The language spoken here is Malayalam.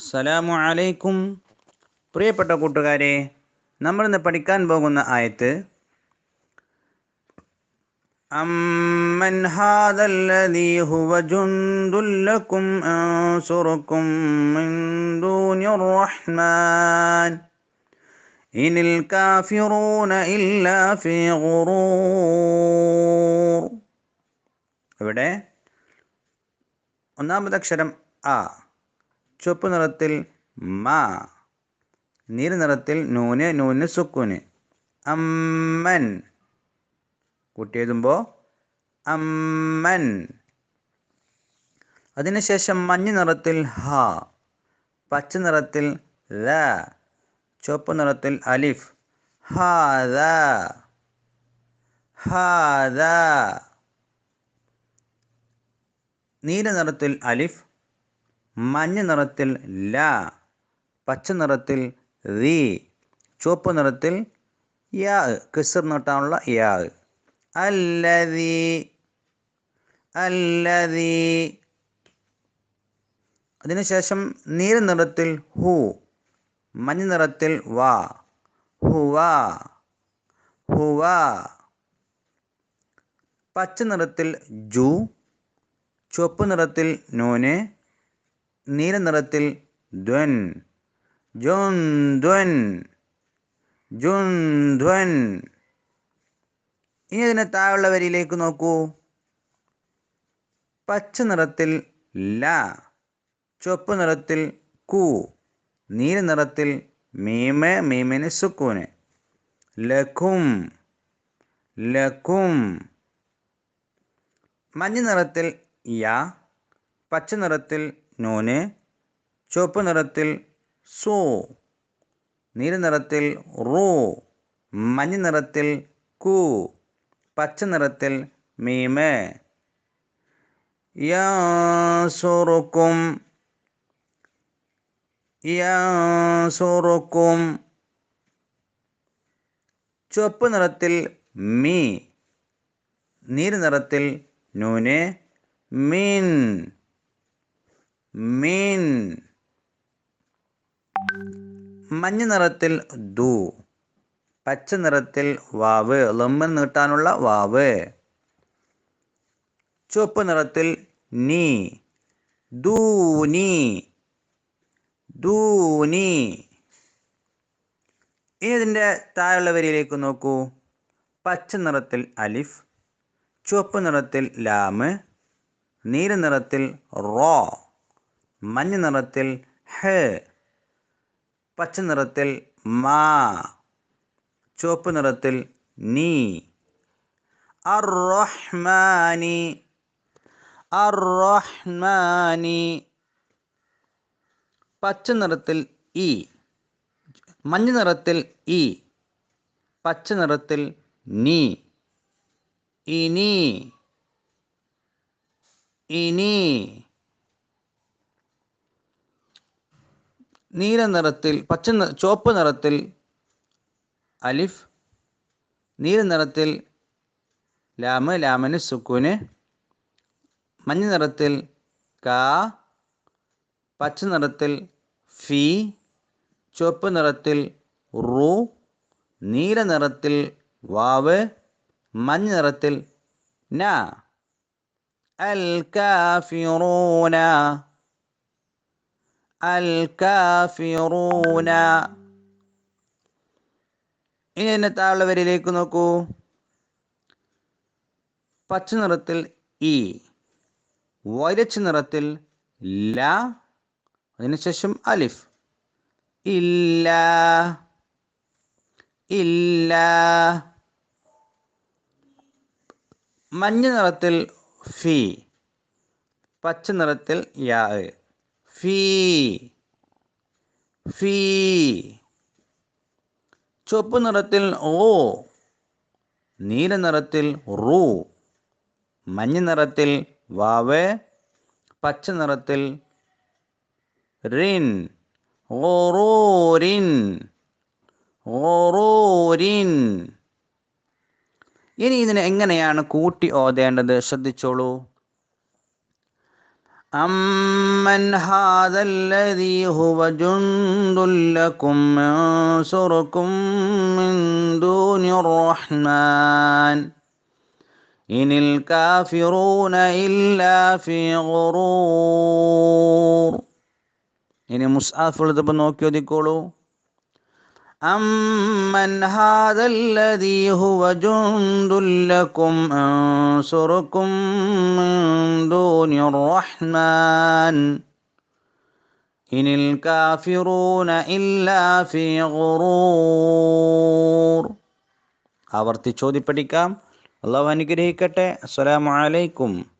അസ്സലാമു അലൈക്കും. പ്രിയപ്പെട്ട കൂട്ടുകാരെ, നമ്മളിന്ന് പഠിക്കാൻ പോകുന്ന ആയത്ത് അമ്മൻ ഹാദല്ലദീ ഹുവ ജുൻദുൽ ലക്കും അൻസുറുക്കും മിൻ ദൂനിർ റഹ്മാൻ ഇനിൽ കാഫിറൂന ഇല്ലാ ഫീ ഗുറൂർ. ഇവിടെ ഒന്നാമത്തെ അക്ഷരം ആ, ചുവപ്പ് നിറത്തിൽ മാ, നീല നിറത്തിൽ നൂന്, നൂന് സുക്കൂന്. അമ്മൻ കൂട്ടി എഴുതുമ്പോൾ അമ്മൻ. അതിനുശേഷം മഞ്ഞ നിറത്തിൽ ഹ, പച്ച നിറത്തിൽ ല, ചുവപ്പ് നിറത്തിൽ അലിഫ്. ഹാദ ഹാദ. നീല നിറത്തിൽ അലിഫ്, മഞ്ഞ നിറത്തിൽ ല, പച്ച നിറത്തിൽ റീ, ചുവപ്പ് നിറത്തിൽ യാ, കിസർ നീട്ടാനുള്ള യാ. അല്ലദീ അല്ലദീ. അതിനുശേഷം നീല നിറത്തിൽ ഹു, മഞ്ഞ നിറത്തിൽ വാ, ഹുവ ഹുവ. പച്ച നിറത്തിൽ ജു, ചുവപ്പ് നിറത്തിൽ നൂന്, നീല നിറത്തിൽ ദ്വൻ, ജുൻദ്വൻ ജുൻദ്വൻ. ഇനി ഇതിന് താഴെയുള്ള വരിയിലേക്ക് നോക്കൂ. പച്ച നിറത്തിൽ ല, ചുവപ്പ് നിറത്തിൽ കു, നീല നിറത്തിൽ മീമ്, മീമിന് സുക്കൂന്. ലക്കും ലക്കും. മഞ്ഞ നിറത്തിൽ യ, പച്ച നിറത്തിൽ നൂന്, ചുവപ്പ് നിറത്തിൽ സു, നീല നിറത്തിൽ റു, മഞ്ഞ നിറത്തിൽ കു, പച്ച നിറത്തിൽ മീമ്. യൻസുറുക്കും യൻസുറുക്കും. ചുവപ്പ് നിറത്തിൽ മീ, നീല നിറത്തിൽ നൂന്, മീൻ മീൻ. മഞ്ഞ നിറത്തിൽ ദു, പച്ച നിറത്തിൽ വാവ്, ലമ്മൻ നീട്ടാനുള്ള വാവ്. ചുവപ്പ് നിറത്തിൽ നീ, ദൂനി ദൂനി. ഇനി ഇതിൻ്റെ താഴെയുള്ള വരിയിലേക്ക് നോക്കൂ. പച്ച നിറത്തിൽ അലിഫ്, ചുവപ്പ് നിറത്തിൽ ലാമ്, നീല നിറത്തിൽ റോ, മഞ്ഞ നിറത്തിൽ ഹ, പച്ച നിറത്തിൽ മാ, ചുവപ്പ് നിറത്തിൽ നീ. അർ-റഹ്മാനി അർ-റഹ്മാനി. പച്ച നിറത്തിൽ ഇ, മഞ്ഞ നിറത്തിൽ ഇ, പച്ച നിറത്തിൽ നീ, ഇനി ഇനി. നീല നിറത്തിൽ ചുവപ്പ് നിറത്തിൽ അലിഫ്, നീല നിറത്തിൽ ലാമ്, ലാമിന് സുക്കൂന്, മഞ്ഞ നിറത്തിൽ കാ, പച്ച നിറത്തിൽ ഫി, ചുവപ്പ് നിറത്തിൽ റു, നീല നിറത്തിൽ വാവ്, മഞ്ഞ നിറത്തിൽ ന. അൽ കാഫിറൂന അൽ കാഫിറൂന. ഇനി ഇതിൻ്റെ താഴെ വരിയിലേക്ക് നോക്കൂ. പച്ച നിറത്തിൽ ഇ, വൈലറ്റ് നിറത്തിൽ ല, അതിനുശേഷം അലിഫ്. ഇല്ല ഇല്ല. മഞ്ഞ നിറത്തിൽ ഫി, പച്ച നിറത്തിൽ യാ, ഫീ ഫീ. ചുവപ്പ് നിറത്തിൽ ഓ, നീല നിറത്തിൽ റു, മഞ്ഞ നിറത്തിൽ വാവ്, പച്ച നിറത്തിൽ റിൻ, ഗുറൂരിൻ ഗുറൂരിൻ. ഇനി ഇതിനെ എങ്ങനെയാണ് കൂട്ടി ഓതേണ്ടത് ശ്രദ്ധിച്ചോളൂ. أمن هذا الذي هو جند لكم ينصركم من دون الرحمن إن الكافرون إلا في غرور. ഇനി മുസ്ആഫ് എഴുതപ്പോൾ നോക്കി ഒതുക്കോളൂ. أمن هذا الذي هو جند لكم ينصركم من دون الرحمن إن الكافرون إلا في غرور. ആവർത്തിച്ചോതി പഠിക്കാം. അള്ളാഹു അനുഗ്രഹിക്കട്ടെ. അസ്സലാമു അലൈക്കും.